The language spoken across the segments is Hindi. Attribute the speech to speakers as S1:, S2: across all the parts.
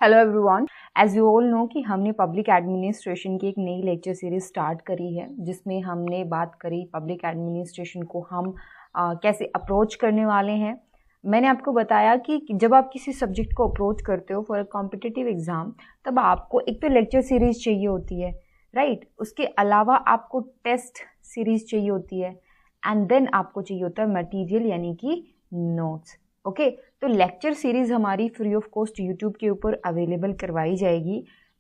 S1: Hello everyone. As you all know कि हमने पब्लिक एडमिनिस्ट्रेशन की एक नई लेक्चर सीरीज स्टार्ट करी है, जिसमें हमने बात करी पब्लिक एडमिनिस्ट्रेशन को हम कैसे अप्रोच करने वाले हैं। मैंने आपको बताया कि जब आप किसी सब्जेक्ट को अप्रोच करते हो फॉर अ कॉम्पिटिटिव एग्जाम, तब आपको एक तो लेक्चर सीरीज चाहिए होती है, राइट। उसके अलावा आपको टेस्ट सीरीज चाहिए होती है, एंड देन आपको चाहिए होता है मटीरियल यानी कि नोट्स। ओके, तो लेक्चर सीरीज हमारी फ्री ऑफ कॉस्ट यूट्यूब के ऊपर अवेलेबल करवाई जाएगी।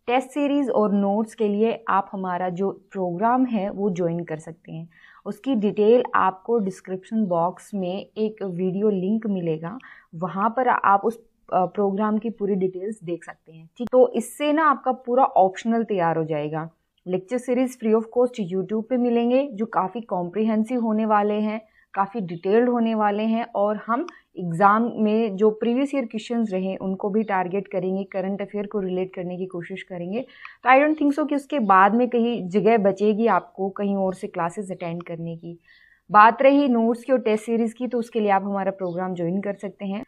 S1: टेस्ट सीरीज और नोट्स के लिए आप हमारा जो प्रोग्राम है वो ज्वाइन कर सकते हैं। उसकी डिटेल आपको डिस्क्रिप्शन बॉक्स में एक वीडियो लिंक मिलेगा, वहाँ पर आप उस प्रोग्राम की पूरी डिटेल्स देख सकते हैं। ठीक, तो इससे ना आपका पूरा ऑप्शनल तैयार हो जाएगा। Lecture series free of cost YouTube पे मिलेंगे, जो काफ़ी कॉम्प्रिहेंसिव होने वाले हैं, काफ़ी डिटेल्ड होने वाले हैं, और हम एग्ज़ाम में जो प्रीवियस ईयर क्वेश्चंस रहे उनको भी टारगेट करेंगे, करंट अफेयर को रिलेट करने की कोशिश करेंगे। तो आई डोंट थिंक सो कि उसके बाद में कहीं जगह बचेगी आपको कहीं और से क्लासेस अटेंड करने की। बात रही नोट्स की और टेस्ट सीरीज़ की, तो उसके लिए आप हमारा प्रोग्राम ज्वाइन कर सकते हैं।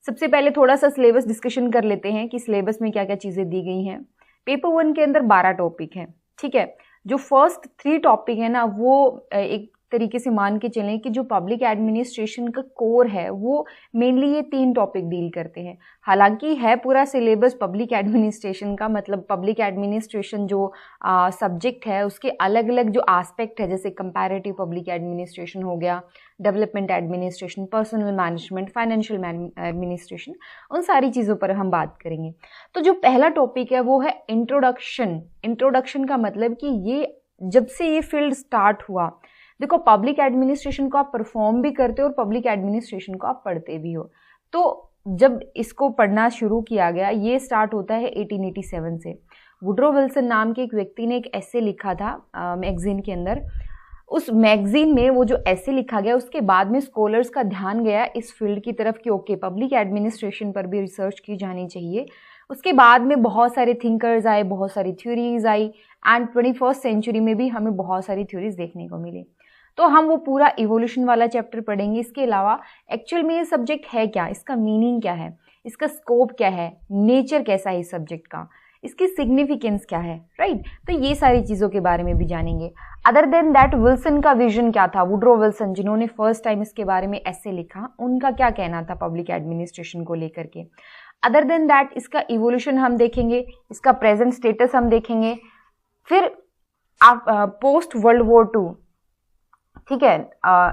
S1: सबसे पहले थोड़ा सा सिलेबस डिस्कशन कर लेते हैं कि सिलेबस में क्या क्या चीज़ें दी गई हैं। पेपर 1 के अंदर 12 टॉपिक हैं, ठीक है। जो फर्स्ट 3 टॉपिक है ना, वो एक तरीके से मान के चलें कि जो पब्लिक एडमिनिस्ट्रेशन का कोर है वो मेनली ये 3 टॉपिक डील करते हैं। हालांकि है पूरा सिलेबस पब्लिक एडमिनिस्ट्रेशन का, मतलब पब्लिक एडमिनिस्ट्रेशन जो सब्जेक्ट है उसके अलग अलग जो एस्पेक्ट है, जैसे कंपैरेटिव पब्लिक एडमिनिस्ट्रेशन हो गया, development administration, personal management, financial administration, उन सारी चीज़ों पर हम बात करेंगे। तो जो पहला टॉपिक है वो है इंट्रोडक्शन। इंट्रोडक्शन का मतलब कि ये जब से ये फील्ड स्टार्ट हुआ, देखो पब्लिक एडमिनिस्ट्रेशन को आप परफॉर्म भी करते हो और पब्लिक एडमिनिस्ट्रेशन को आप पढ़ते भी हो। तो जब इसको पढ़ना शुरू किया गया, ये स्टार्ट होता है 1887 से। वुड्रो विल्सन नाम के एक व्यक्ति ने एक ऐसे लिखा था मैगजीन के अंदर। उस मैगजीन में वो जो ऐसे लिखा गया, उसके बाद में स्कॉलर्स का ध्यान गया इस फील्ड की तरफ कि ओके, पब्लिक एडमिनिस्ट्रेशन पर भी रिसर्च की जानी चाहिए। उसके बाद में बहुत सारे थिंकर्स आए, बहुत सारी theories I, and 21st century में भी हमें बहुत सारी थ्योरीज देखने को मिली। तो हम वो पूरा इवोल्यूशन वाला चैप्टर पढ़ेंगे। इसके अलावा एक्चुअल में ये सब्जेक्ट है क्या, इसका मीनिंग क्या है, इसका स्कोप क्या है, नेचर कैसा है इस सब्जेक्ट का, इसकी सिग्निफिकेंस क्या है, राइट। तो ये सारी चीज़ों के बारे में भी जानेंगे। अदर देन दैट, विल्सन का विजन क्या था, वुड्रो विल्सन जिन्होंने फर्स्ट टाइम इसके बारे में ऐसे लिखा, उनका क्या कहना था पब्लिक एडमिनिस्ट्रेशन को लेकर के। अदर देन दैट, इसका इवोल्यूशन हम देखेंगे, इसका प्रेजेंट स्टेटस हम देखेंगे। फिर आप पोस्ट वर्ल्ड वॉर 2, ठीक है,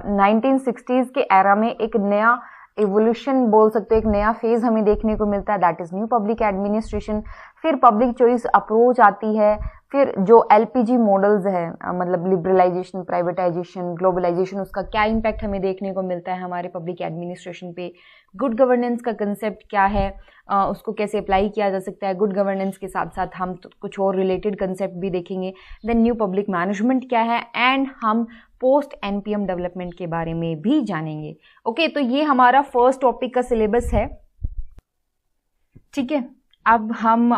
S1: 1960s के एरा में एक नया एवोल्यूशन बोल सकते हो, एक नया फेज हमें देखने को मिलता है, that is new public administration. फिर पब्लिक चॉइस अप्रोच आती है। फिर जो एलपीजी मॉडल्स है, मतलब लिबरलाइजेशन, प्राइवेटाइजेशन, ग्लोबलाइजेशन, उसका क्या इम्पैक्ट हमें देखने को मिलता है हमारे पब्लिक एडमिनिस्ट्रेशन पे। गुड गवर्नेंस का कंसेप्ट क्या है, उसको कैसे अप्लाई किया जा सकता है। गुड गवर्नेंस के साथ साथ हम कुछ और रिलेटेड कंसेप्ट भी देखेंगे। देन न्यू पब्लिक मैनेजमेंट क्या है, एंड हम पोस्ट एनपीएम डेवलपमेंट के बारे में भी जानेंगे। ओके, तो ये हमारा फर्स्ट टॉपिक का सिलेबस है, ठीक है। अब हम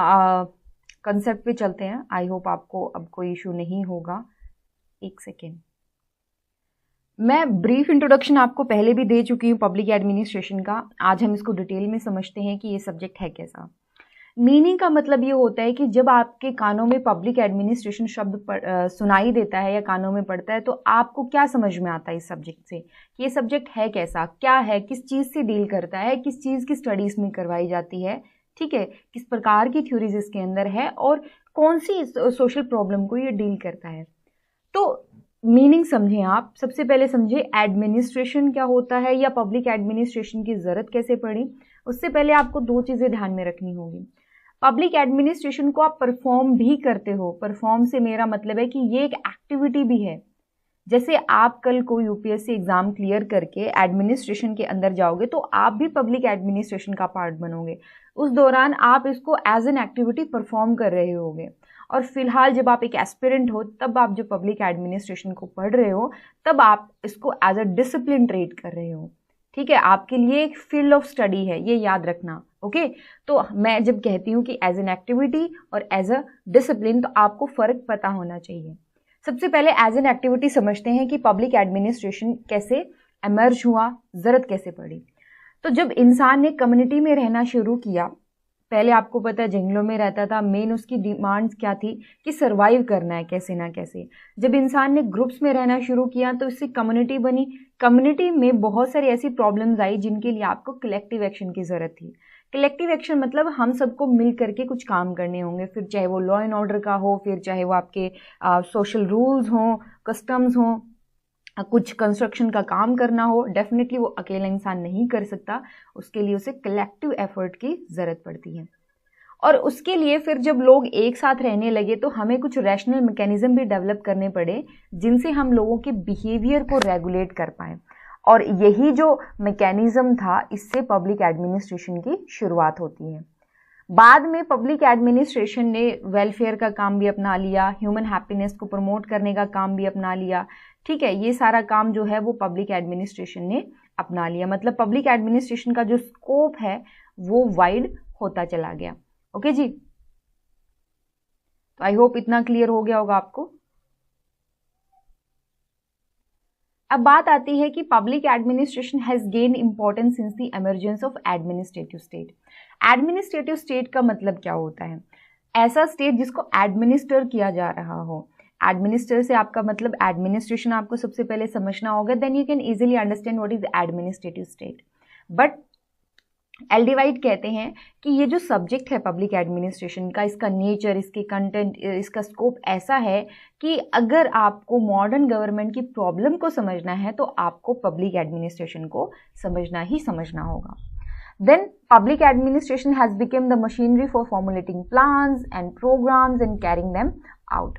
S1: कंसेप्ट पे चलते हैं। आई होप आपको अब कोई इशू नहीं होगा। एक सेकेंड, मैं ब्रीफ इंट्रोडक्शन आपको पहले भी दे चुकी हूँ पब्लिक एडमिनिस्ट्रेशन का। आज हम इसको डिटेल में समझते हैं कि ये सब्जेक्ट है कैसा। मीनिंग का मतलब ये होता है कि जब आपके कानों में पब्लिक एडमिनिस्ट्रेशन शब्द सुनाई देता है या कानों में पड़ता है, तो आपको क्या समझ में आता है इस सब्जेक्ट से, कि ये सब्जेक्ट है कैसा, क्या है, किस चीज़ से डील करता है, किस चीज़ की स्टडीज में करवाई जाती है, ठीक है, किस प्रकार की थ्योरीज इसके अंदर है, और कौन सी सोशल प्रॉब्लम को ये डील करता है। तो मीनिंग समझें आप। सबसे पहले समझे एडमिनिस्ट्रेशन क्या होता है, या पब्लिक एडमिनिस्ट्रेशन की ज़रूरत कैसे पड़ी। उससे पहले आपको 2 चीज़ें ध्यान में रखनी होगी। पब्लिक एडमिनिस्ट्रेशन को आप परफॉर्म भी करते हो। परफॉर्म से मेरा मतलब है कि ये एक एक्टिविटी भी है। जैसे आप कल को यूपीएससी एग्जाम क्लियर करके एडमिनिस्ट्रेशन के अंदर जाओगे, तो आप भी पब्लिक एडमिनिस्ट्रेशन का पार्ट बनोगे। उस दौरान आप इसको एज एन एक्टिविटी परफॉर्म कर रहे होगे। और फिलहाल जब आप एक एस्पिरेंट हो, तब आप जो पब्लिक एडमिनिस्ट्रेशन को पढ़ रहे हो, तब आप इसको एज अ डिसिप्लिन ट्रीट कर रहे हो, ठीक है। आपके लिए एक फील्ड ऑफ स्टडी है, ये याद रखना। ओके, तो मैं जब कहती हूँ कि एज एन एक्टिविटी और एज अ डिसिप्लिन, तो आपको फर्क पता होना चाहिए। सबसे पहले एज एन एक्टिविटी समझते हैं कि पब्लिक एडमिनिस्ट्रेशन कैसे एमर्ज हुआ, जरूरत कैसे पड़ी। तो जब इंसान ने कम्युनिटी में रहना शुरू किया, पहले आपको पता है जंगलों में रहता था, मेन उसकी डिमांड्स क्या थी कि सरवाइव करना है कैसे ना कैसे। जब इंसान ने ग्रुप्स में रहना शुरू किया तो इससे कम्युनिटी बनी। कम्युनिटी में बहुत सारी ऐसी प्रॉब्लम्स आई जिनके लिए आपको कलेक्टिव एक्शन की ज़रूरत थी। कलेक्टिव एक्शन मतलब हम सबको मिल करके कुछ काम करने होंगे, फिर चाहे वो लॉ एंड ऑर्डर का हो, फिर चाहे वो आपके सोशल रूल्स हों, कस्टम्स हों, कुछ कंस्ट्रक्शन का काम करना हो। डेफिनेटली वो अकेला इंसान नहीं कर सकता, उसके लिए उसे कलेक्टिव एफर्ट की ज़रूरत पड़ती है। और उसके लिए फिर जब लोग एक साथ रहने लगे तो हमें कुछ रैशनल मैकेनिज्म भी डेवलप करने पड़े जिनसे हम लोगों के बिहेवियर को रेगुलेट कर पाएँ। और यही जो मैकेनिज्म था, इससे पब्लिक एडमिनिस्ट्रेशन की शुरुआत होती है। बाद में पब्लिक एडमिनिस्ट्रेशन ने वेलफेयर का काम भी अपना लिया, ह्यूमन हैप्पीनेस को प्रमोट करने का काम भी अपना लिया। ठीक है, ये सारा काम जो है वो पब्लिक एडमिनिस्ट्रेशन ने अपना लिया। मतलब पब्लिक एडमिनिस्ट्रेशन का जो स्कोप है वो वाइड होता चला गया। ओके जी, तो आई होप इतना क्लियर हो गया होगा आपको। अब बात आती है कि public administration has gain importance since the emergence of administrative state. Administrative state का मतलब क्या होता है? ऐसा स्टेट जिसको एडमिनिस्टर किया जा रहा हो। एडमिनिस्टर से आपका मतलब एडमिनिस्ट्रेशन आपको सबसे पहले समझना होगा, then you can easily understand what is administrative state. But L D White कहते हैं कि ये जो सब्जेक्ट है पब्लिक एडमिनिस्ट्रेशन का, इसका नेचर, इसके कंटेंट, इसका स्कोप ऐसा है कि अगर आपको मॉडर्न गवर्नमेंट की प्रॉब्लम को समझना है तो आपको पब्लिक एडमिनिस्ट्रेशन को समझना ही समझना होगा। Then public administration has become the machinery for formulating plans and programs and carrying them out.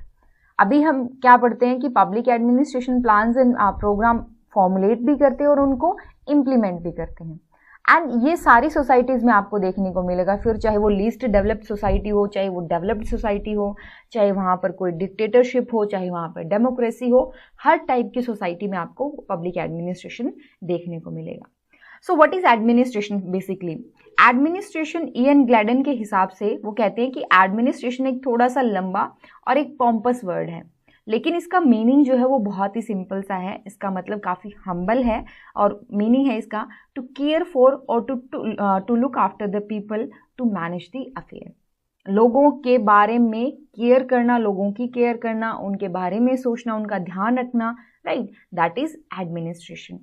S1: अभी हम क्या पढ़ते हैं कि public administration plans and program formulate भी करते हैं और उनको इम्प्लीमेंट भी करते हैं। एंड ये सारी सोसाइटीज़ में आपको देखने को मिलेगा, फिर चाहे वो लीस्ट डेवलप्ड सोसाइटी हो, चाहे वो डेवलप्ड सोसाइटी हो, चाहे वहाँ पर कोई डिक्टेटरशिप हो, चाहे वहाँ पर डेमोक्रेसी हो, हर टाइप की सोसाइटी में आपको पब्लिक एडमिनिस्ट्रेशन देखने को मिलेगा। So what is administration? Basically administration E N Gladden के हिसाब से वो कहते हैं कि एडमिनिस्ट्रेशन एक थोड़ा सा लंबा और एक पॉम्पस वर्ड है, लेकिन इसका मीनिंग जो है वो बहुत ही सिंपल सा है। इसका मतलब काफ़ी हम्बल है और मीनिंग है इसका टू केयर फॉर और to look after the people, to manage the affair. लोगों के बारे में केयर करना, लोगों की केयर करना, उनके बारे में सोचना, उनका ध्यान रखना, राइट, दैट इज एडमिनिस्ट्रेशन।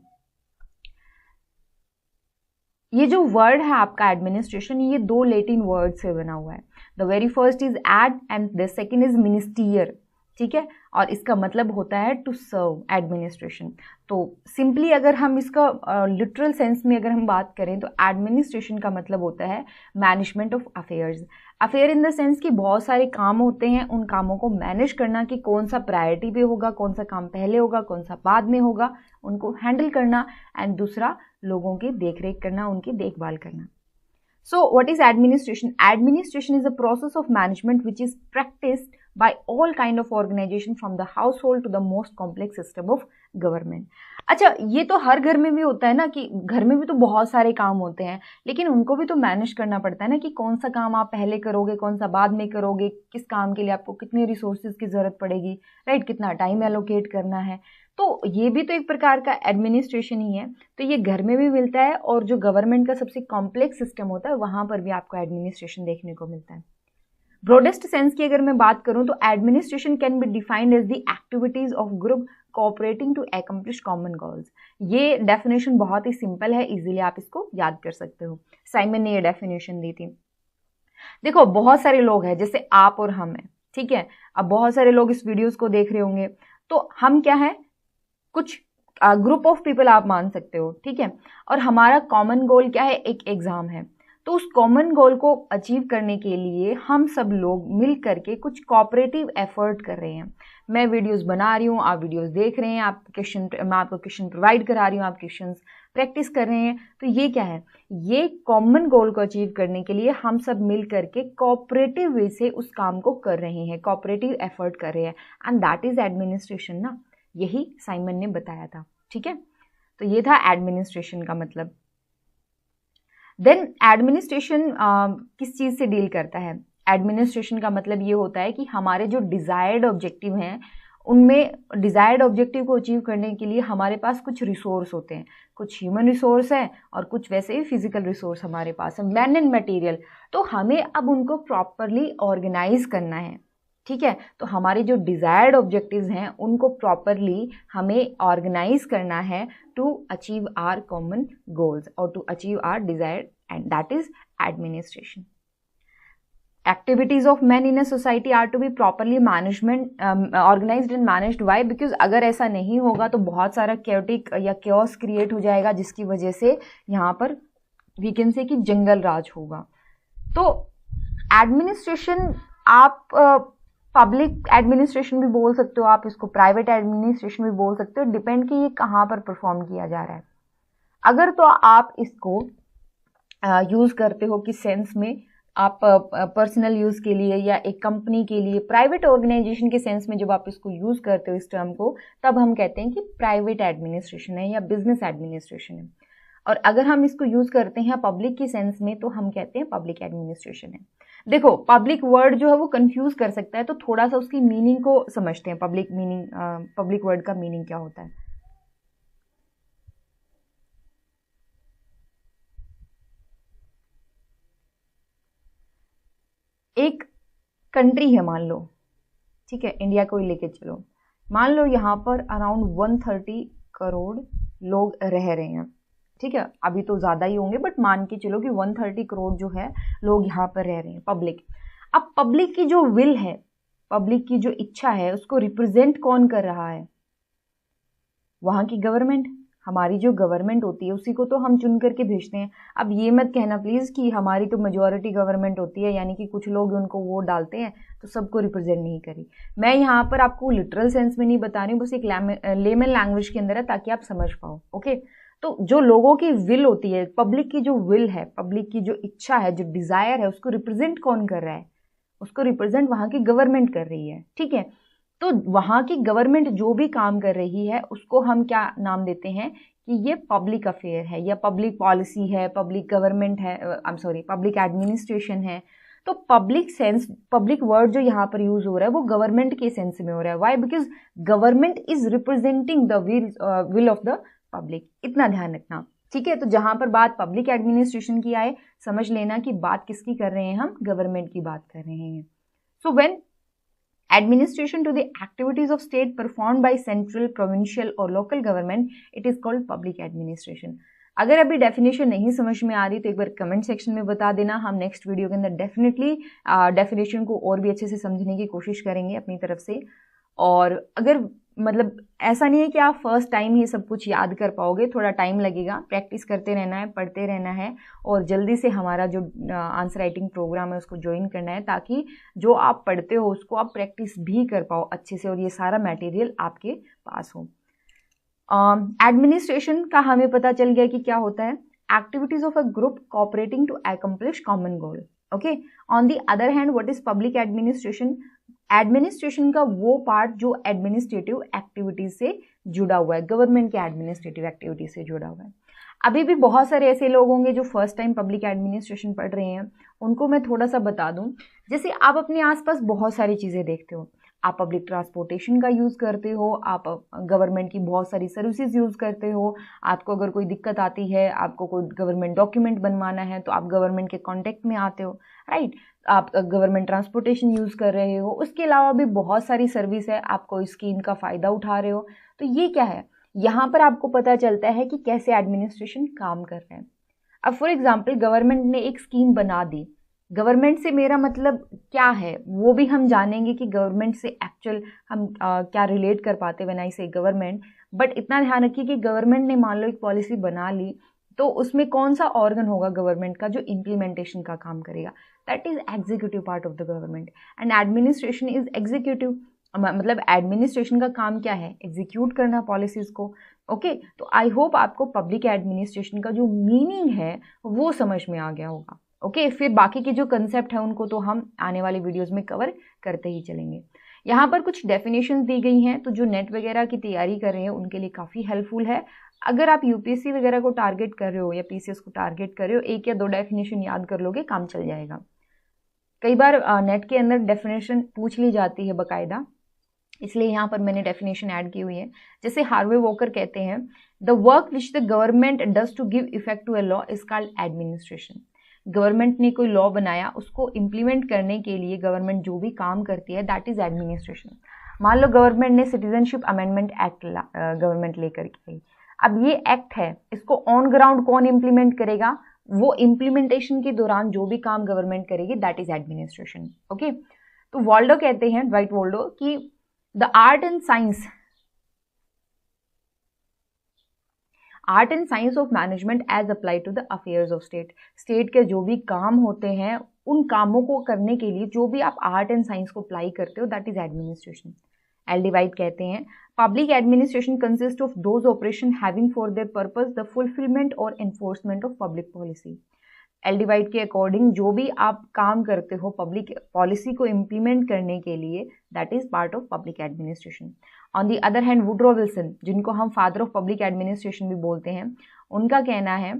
S1: ये जो वर्ड है आपका एडमिनिस्ट्रेशन, ये दो लैटिन वर्ड से बना हुआ है। The very first is ad and the second is minister. ठीक है, और इसका मतलब होता है टू सर्व, एडमिनिस्ट्रेशन। तो सिंपली अगर हम इसका लिटरल सेंस में अगर हम बात करें तो एडमिनिस्ट्रेशन का मतलब होता है management of affairs. Affair in the sense कि बहुत सारे काम होते हैं, उन कामों को मैनेज करना कि कौन सा प्रायोरिटी पे होगा, कौन सा काम पहले होगा, कौन सा बाद में होगा, उनको हैंडल करना। एंड दूसरा, लोगों की देखरेख करना, उनकी देखभाल करना। So what is administration? Administration is a process of management which is practiced by all kind of organization from the household to the most complex system of government. अच्छा, ये तो हर घर में भी होता है ना कि घर में भी तो बहुत सारे काम होते हैं, लेकिन उनको भी तो मैनेज करना पड़ता है ना कि कौन सा काम आप पहले करोगे, कौन सा बाद में करोगे, किस काम के लिए आपको कितने रिसोर्सेज की ज़रूरत पड़ेगी, राइट, कितना टाइम एलोकेट करना है। तो ये भी तो एक प्रकार का एडमिनिस्ट्रेशन ही है। तो ये घर में भी मिलता है और जो गवर्नमेंट का सबसे कॉम्प्लेक्स सिस्टम होता है वहाँ पर भी आपको एडमिनिस्ट्रेशन देखने को मिलता है। ब्रॉडेस्ट सेंस की अगर मैं बात करूँ तो administration can be defined as the activities of group cooperating to accomplish common goals. ये डेफिनेशन बहुत ही सिंपल है, इजीली आप इसको याद कर सकते हो। साइमन ने ये डेफिनेशन दी थी। देखो, बहुत सारे लोग हैं, जैसे आप और हम हैं, ठीक है। अब बहुत सारे लोग इस वीडियोस को देख रहे होंगे, तो हम क्या है, कुछ ग्रुप ऑफ पीपल आप मान सकते हो, ठीक है। और हमारा कॉमन गोल क्या है, एक एग्जाम है। तो उस कॉमन गोल को अचीव करने के लिए हम सब लोग मिल करके कुछ कोऑपरेटिव एफर्ट कर रहे हैं। मैं वीडियोस बना रही हूँ, आप वीडियोस देख रहे हैं, मैं आपको क्वेश्चन प्रोवाइड करा रही हूँ, आप क्वेश्चंस प्रैक्टिस कर रहे हैं। तो ये क्या है, ये कॉमन गोल को अचीव करने के लिए हम सब मिल करके कोऑपरेटिव वे से उस काम को कर रहे हैं, कोऑपरेटिव एफर्ट कर रहे हैं, एंड दैट इज एडमिनिस्ट्रेशन ना। यही साइमन ने बताया था, ठीक है। तो ये था एडमिनिस्ट्रेशन का मतलब। देन एडमिनिस्ट्रेशन किस चीज़ से डील करता है? एडमिनिस्ट्रेशन का मतलब ये होता है कि हमारे जो डिजायर्ड ऑब्जेक्टिव हैं उनमें डिजायर्ड ऑब्जेक्टिव को अचीव करने के लिए हमारे पास कुछ रिसोर्स होते हैं, कुछ ह्यूमन रिसोर्स हैं और कुछ वैसे ही फिजिकल रिसोर्स हमारे पास है, मैन एंड मटेरियल। तो हमें अब उनको प्रॉपरली ऑर्गेनाइज करना है, ठीक है। तो हमारे जो डिजायर्ड ऑब्जेक्टिव्स हैं उनको प्रॉपरली हमें ऑर्गेनाइज करना है to achieve our common goals और to achieve our desired, and that is administration. Activities of men in a society are to be properly organized and managed. Why? Because अगर ऐसा नहीं होगा तो बहुत सारा chaotic या chaos क्रिएट हो जाएगा, जिसकी वजह से यहाँ पर we can say कि जंगल राज होगा। तो एडमिनिस्ट्रेशन आप पब्लिक एडमिनिस्ट्रेशन भी बोल सकते हो, आप इसको प्राइवेट एडमिनिस्ट्रेशन भी बोल सकते हो, डिपेंड कि ये कहाँ पर परफॉर्म किया जा रहा है। अगर तो आप इसको यूज करते हो किस सेंस में, आप पर्सनल यूज के लिए या एक कंपनी के लिए, प्राइवेट ऑर्गेनाइजेशन के सेंस में जब आप इसको यूज करते हो इस टर्म को, तब हम कहते हैं कि प्राइवेट एडमिनिस्ट्रेशन है या बिजनेस एडमिनिस्ट्रेशन है। और अगर हम इसको यूज करते हैं पब्लिक की सेंस में तो हम कहते हैं पब्लिक एडमिनिस्ट्रेशन है। देखो पब्लिक वर्ड जो है वो कंफ्यूज कर सकता है, तो थोड़ा सा उसकी मीनिंग को समझते हैं। पब्लिक वर्ड का मीनिंग क्या होता है। एक कंट्री है मान लो, ठीक है, इंडिया को ही लेके चलो, मान लो यहाँ पर अराउंड 130 करोड़ लोग रह रहे हैं, ठीक है। अभी तो ज़्यादा ही होंगे बट मान के चलो कि 130 करोड़ जो है लोग यहाँ पर रह रहे हैं, पब्लिक। अब पब्लिक की जो विल है, पब्लिक की जो इच्छा है, उसको रिप्रेजेंट कौन कर रहा है? वहाँ की गवर्नमेंट। हमारी जो गवर्नमेंट होती है उसी को तो हम चुन करके भेजते हैं। अब ये मत कहना प्लीज़ कि हमारी तो मेजॉरिटी गवर्नमेंट होती है, यानी कि कुछ लोग उनको वोट डालते हैं तो सबको रिप्रेजेंट नहीं करी। मैं यहाँ पर आपको लिटरल सेंस में नहीं बता रही हूँ, बस एक लेमन लैंग्वेज के अंदर है ताकि आप समझ पाओ, ओके। तो जो लोगों की विल होती है, पब्लिक की जो विल है, पब्लिक की जो इच्छा है, जो डिजायर है, उसको रिप्रेजेंट कौन कर रहा है? उसको रिप्रेजेंट वहाँ की गवर्नमेंट कर रही है, ठीक है। तो वहाँ की गवर्नमेंट जो भी काम कर रही है उसको हम क्या नाम देते हैं कि ये पब्लिक अफेयर है या पब्लिक पॉलिसी है, पब्लिक गवर्नमेंट है, पब्लिक एडमिनिस्ट्रेशन है। तो पब्लिक सेंस, पब्लिक वर्ड जो यहाँ पर यूज हो रहा है वो गवर्नमेंट के सेंस में हो रहा है। Why? Because government is representing the will of the public. इतना ध्यान रखना, ठीक है। तो जहां पर बात पब्लिक एडमिनिस्ट्रेशन की आए, समझ लेना कि बात किसकी कर रहे हैं हम? गवर्नमेंट की बात कर रहे हैं। So when administration to the activities of state performed by central, provincial or local government, it is called public administration. अगर अभी डेफिनेशन नहीं समझ में आ रही तो एक बार कमेंट सेक्शन में बता देना, हम नेक्स्ट वीडियो के अंदर डेफिनेटली डेफिनेशन को और भी अच्छे से समझने की कोशिश करेंगे अपनी तरफ से। और अगर मतलब ऐसा नहीं है कि आप फर्स्ट टाइम ही सब कुछ याद कर पाओगे, थोड़ा टाइम लगेगा, प्रैक्टिस करते रहना है, पढ़ते रहना है और जल्दी से हमारा जो आंसर राइटिंग प्रोग्राम है उसको ज्वाइन करना है, ताकि जो आप पढ़ते हो उसको आप प्रैक्टिस भी कर पाओ अच्छे से और ये सारा मटेरियल आपके पास हो। एडमिनिस्ट्रेशन का हमें पता चल गया कि क्या होता है। Activities of a group cooperating to accomplish common goal, okay. On the other hand what is public administration? Administration का वो पार्ट जो एडमिनिस्ट्रेटिव एक्टिविटीज से जुड़ा हुआ है, गवर्नमेंट के एडमिनिस्ट्रेटिव एक्टिविटीज से जुड़ा हुआ है। अभी भी बहुत सारे ऐसे लोग होंगे जो फर्स्ट टाइम पब्लिक एडमिनिस्ट्रेशन पढ़ रहे हैं, उनको मैं थोड़ा सा बता दूं। जैसे आप अपने आसपास बहुत सारी चीजें देखते हो, आप पब्लिक ट्रांसपोर्टेशन का यूज करते हो, आप गवर्नमेंट की बहुत सारी सर्विसेज यूज करते हो, आपको अगर कोई दिक्कत आती है, आपको कोई गवर्नमेंट डॉक्यूमेंट बनवाना है तो आप गवर्नमेंट के कांटेक्ट में आते हो, राइट। आप गवर्नमेंट ट्रांसपोर्टेशन यूज कर रहे हो, उसके अलावा भी बहुत सारी सर्विस है, आप कोई स्कीम का फायदा उठा रहे हो। तो ये क्या है, यहाँ पर आपको पता चलता है कि कैसे एडमिनिस्ट्रेशन काम कर रहे हैं। अब फॉर एग्जाम्पल गवर्नमेंट ने एक स्कीम बना दी, गवर्नमेंट से मेरा मतलब क्या है वो भी हम जानेंगे कि गवर्नमेंट से एक्चुअल हम क्या रिलेट कर पाते व्हेन आई से गवर्नमेंट। बट इतना ध्यान रखिए कि गवर्नमेंट ने मान लो एक पॉलिसी बना ली तो उसमें कौन सा ऑर्गन होगा गवर्नमेंट का जो इम्प्लीमेंटेशन का काम करेगा? That is executive part of the government and administration is executive. मतलब एडमिनिस्ट्रेशन का काम क्या है? एग्जीक्यूट करना पॉलिसीज को, ओके। तो आई होप आपको पब्लिक एडमिनिस्ट्रेशन का जो मीनिंग है वो समझ में आ गया होगा, ओके। फिर बाकी के जो कंसेप्ट है उनको तो हम आने वाले वीडियोस में कवर करते ही चलेंगे। यहाँ पर कुछ डेफिनेशंस दी गई हैं तो जो नेट वगैरह की तैयारी कर रहे हैं उनके लिए काफ़ी हेल्पफुल है। अगर आप यूपीएससी वगैरह को टारगेट कर रहे हो या पीसीएस को टारगेट कर रहे हो, 1 या 2 डेफिनेशन याद कर लोगे, काम चल जाएगा। कई बार नेट के अंदर डेफिनेशन पूछ ली जाती है बाकायदा इसलिए यहाँ पर मैंने डेफिनेशन ऐड की हुई है। जैसे हार्वे वॉकर कहते हैं, the work which the government does to give effect to a law is called administration. Government ने कोई लॉ बनाया, उसको इम्प्लीमेंट करने के लिए गवर्नमेंट जो भी काम करती है दैट इज एडमिनिस्ट्रेशन। मान लो गवर्नमेंट ने सिटीजनशिप अमेंडमेंट एक्ट गवर्नमेंट लेकर के आई, अब ये एक्ट है, इसको ऑन ग्राउंड कौन इम्प्लीमेंट करेगा, वो इम्प्लीमेंटेशन के दौरान जो भी काम गवर्नमेंट करेगी दैट इज एडमिनिस्ट्रेशन। ओके, तो वॉल्डो कहते हैं, राइट वॉल्डो, कि the art and science of management as apply to the affairs of state. State के जो भी काम होते हैं उन कामों को करने के लिए जो भी आप आर्ट एंड साइंस को अप्लाई करते हो that is administration. L D White कहते हैं, public administration consist of those operation having for their purpose the fulfilment or enforcement of public policy. L D White के अकॉर्डिंग जो भी आप काम करते हो पब्लिक पॉलिसी को इम्प्लीमेंट करने के लिए that is part of public administration. On the other hand Woodrow Wilson, जिनको हम फादर ऑफ पब्लिक एडमिनिस्ट्रेशन भी बोलते हैं, उनका कहना है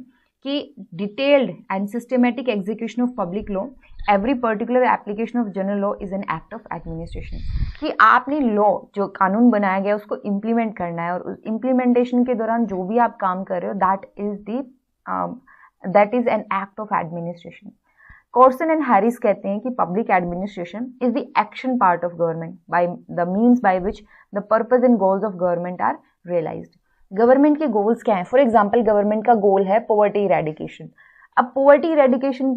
S1: कि detailed and systematic execution of public law, every particular application of general law is an act of administration. कि आपने लॉ जो कानून बनाया गया उसको इम्प्लीमेंट करना है, और उस इम्प्लीमेंटेशन के दौरान जो भी आप काम कर रहे हो that is an act of administration. Corson and Harris कहते हैं कि public administration is the action part of government by the means by which the purpose and goals of government are realized. Government के goals क्या हैं? For example, government का goal है poverty eradication. अब poverty eradication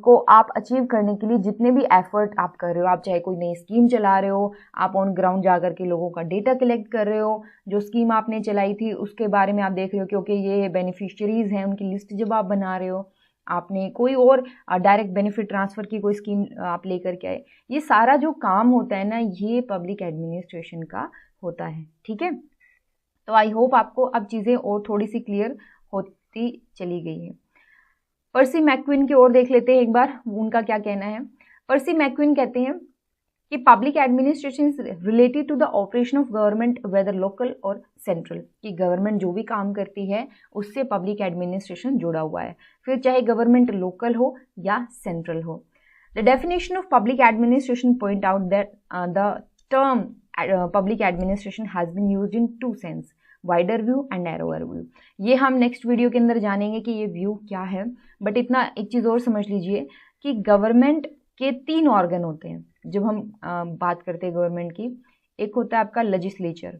S1: को आप अचीव करने के लिए जितने भी एफर्ट आप कर रहे हो, आप चाहे कोई नई स्कीम चला रहे हो, आप ऑन ग्राउंड जाकर के लोगों का डेटा कलेक्ट कर रहे हो, जो स्कीम आपने चलाई थी उसके बारे में आप देख रहे हो क्योंकि ये बेनिफिशियरीज हैं उनकी लिस्ट जब आप बना रहे हो, आपने कोई और डायरेक्ट बेनिफिट ट्रांसफ़र की कोई स्कीम आप लेकर के आए, ये सारा जो काम होता है ना ये पब्लिक एडमिनिस्ट्रेशन का होता है। ठीक है, तो आई होप आपको अब चीज़ें और थोड़ी सी क्लियर होती चली गई है। पर्सी मैक्विन की ओर देख लेते हैं एक बार, उनका क्या कहना है। पर्सी मैक्विन कहते हैं कि public administration is related to the operation of government whether local और सेंट्रल, कि गवर्नमेंट जो भी काम करती है उससे पब्लिक एडमिनिस्ट्रेशन जुड़ा हुआ है, फिर चाहे गवर्नमेंट लोकल हो या सेंट्रल हो। The definition of public administration point out that the term public administration has been used in two sense, wider view and narrower view. ये हम नेक्स्ट वीडियो के अंदर जानेंगे कि ये व्यू क्या है, बट इतना एक चीज़ और समझ लीजिए कि गवर्नमेंट के 3 ऑर्गन होते हैं जब हम बात करते हैं गवर्नमेंट की। एक होता है आपका लेजिस्लेचर,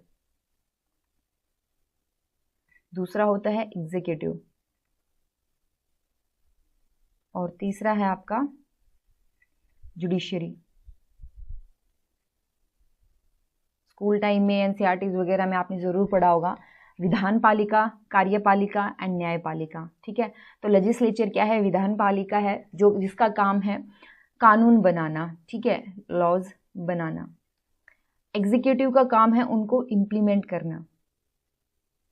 S1: दूसरा होता है एग्जीक्यूटिव, और तीसरा है आपका जुडिशरी। स्कूल टाइम में एनसीईआरटी वगैरह में आपने ज़रूर पढ़ा होगा, विधान पालिका, कार्यपालिका एंड न्यायपालिका। ठीक है, तो लेजिस्लेचर क्या है? विधान पालिका है जो जिसका काम है कानून बनाना, ठीक है, लॉज बनाना। एग्जीक्यूटिव का काम है उनको इम्प्लीमेंट करना,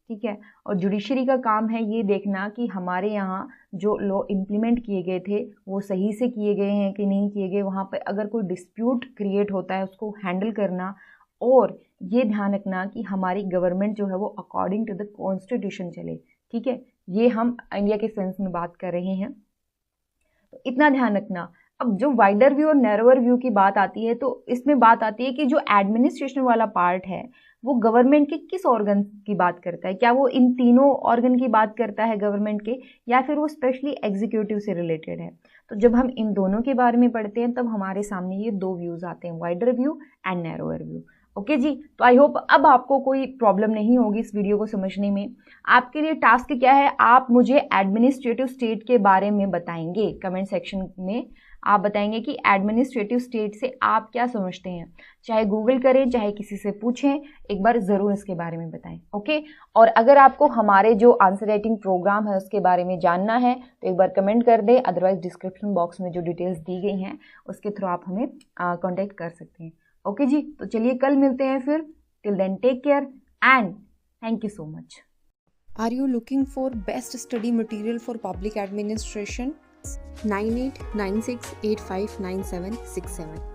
S1: ठीक है, और जुडिशरी का काम है ये देखना कि हमारे यहाँ जो लॉ इम्प्लीमेंट किए गए थे वो सही से किए गए हैं कि नहीं किए गए, वहाँ पर अगर कोई डिस्प्यूट क्रिएट होता है उसको हैंडल करना, और ये ध्यान रखना कि हमारी गवर्नमेंट जो है वो अकॉर्डिंग टू द कॉन्स्टिट्यूशन चले। ठीक है, ये हम इंडिया के सेंस में बात कर रहे हैं, तो इतना ध्यान रखना। अब जो वाइडर व्यू और नैरोअर व्यू की बात आती है तो इसमें बात आती है कि जो एडमिनिस्ट्रेशन वाला पार्ट है वो गवर्नमेंट के किस ऑर्गन की बात करता है, क्या वो इन तीनों ऑर्गन की बात करता है गवर्नमेंट के, या फिर वो स्पेशली एग्जीक्यूटिव से रिलेटेड है। तो जब हम इन दोनों के बारे में पढ़ते हैं तब हमारे सामने ये 2 व्यूज आते हैं, wider view and narrower view. Okay जी, तो आई होप अब आपको कोई प्रॉब्लम नहीं होगी इस वीडियो को समझने में। आपके लिए टास्क क्या है, आप मुझे एडमिनिस्ट्रेटिव स्टेट के बारे में बताएंगे कमेंट सेक्शन में। आप बताएंगे कि एडमिनिस्ट्रेटिव स्टेट से आप क्या समझते हैं, चाहे गूगल करें चाहे किसी से पूछें, एक बार ज़रूर इसके बारे में बताएं। ओके, और अगर आपको हमारे जो आंसर राइटिंग प्रोग्राम है उसके बारे में जानना है तो एक बार कमेंट कर दें, अदरवाइज डिस्क्रिप्शन बॉक्स में जो डिटेल्स दी गई हैं उसके थ्रू आप हमें कॉन्टेक्ट कर सकते हैं। ओके जी, तो चलिए कल मिलते हैं फिर। Till then take care and thank you so much.
S2: Are you looking for best study material for public administration? 9896859767